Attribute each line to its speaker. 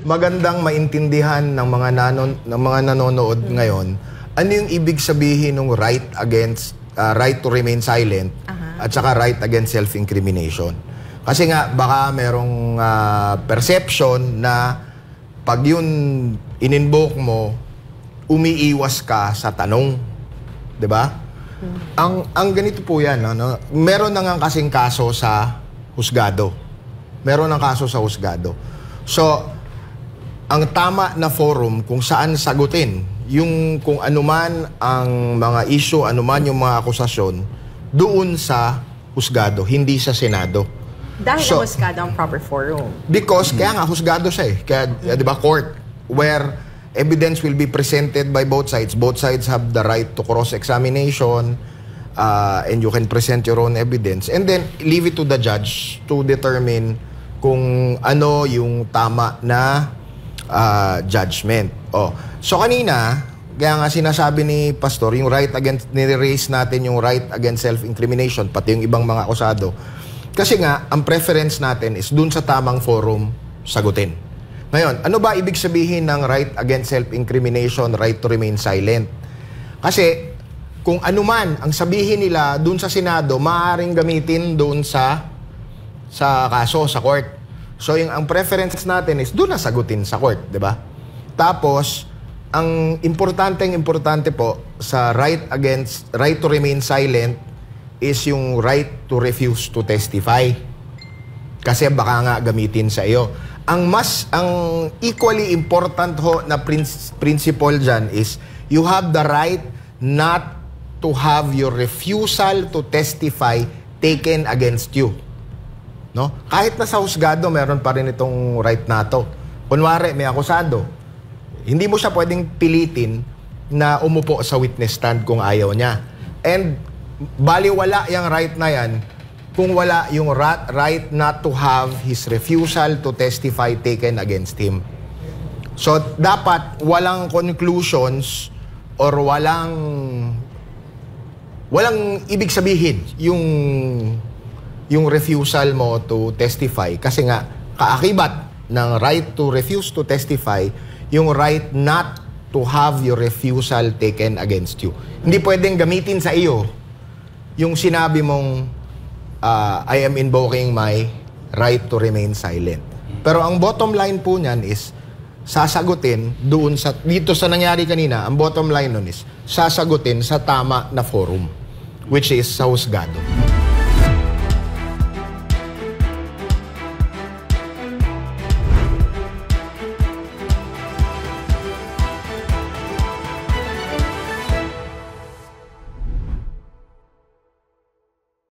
Speaker 1: magandang maintindihan ng mga nanonood ngayon ano yung ibig sabihin ng right to remain silent at saka right against self-incrimination. Kasi nga baka merong perception na pag yun in-invoke mo, umiiwas ka sa tanong, 'di ba? Ang ganito po 'yan, ano? Meron na nga kasing kaso sa husgado. Meron ng kaso sa husgado. So, ang tama na forum kung saan sagutin yung kung anuman ang mga issue, anuman yung mga akusasyon, doon sa husgado, hindi sa Senado.
Speaker 2: Dahil ang husgado ang proper forum.
Speaker 1: Because, kaya nga, husgado siya eh. Kaya, di ba, court, where evidence will be presented by both sides. Both sides have the right to cross-examination, and you can present your own evidence. And then, leave it to the judge to determine kung ano yung tama na judgment. So kanina, kaya nga sinasabi ni Pastor, yung right against, nire-raise natin yung right against self-incrimination, pati yung ibang mga akusado. Kasi nga, ang preference natin is dun sa tamang forum, sagutin. Ngayon, ano ba ibig sabihin ng right against self-incrimination, right to remain silent? Kasi, kung anuman ang sabihin nila dun sa Senado, maaaring gamitin dun sa kaso, sa court. So, ang preference natin is doon na sagutin sa court, di ba? Tapos, ang importante po sa right to remain silent is yung right to refuse to testify. Kasi baka nga gamitin sa iyo. Ang equally important ho na principle dyan is you have the right not to have your refusal to testify taken against you. No? Kahit na sa husgado, meron pa rin itong right na to. Kunwari, may akusado. Hindi mo siya pwedeng pilitin na umupo sa witness stand kung ayaw niya. And baliwala yung right na yan kung wala yung right not to have his refusal to testify taken against him. So, dapat walang conclusions or walang ibig sabihin yung refusal mo to testify. Kasi nga, kaakibat ng right to refuse to testify, yung right not to have your refusal taken against you. Hindi pwedeng gamitin sa iyo yung sinabi mong I am invoking my right to remain silent. Pero ang bottom line po niyan is sasagutin doon dito sa nangyari kanina, ang bottom line nun is sasagutin sa tama na forum, which is sa husgado.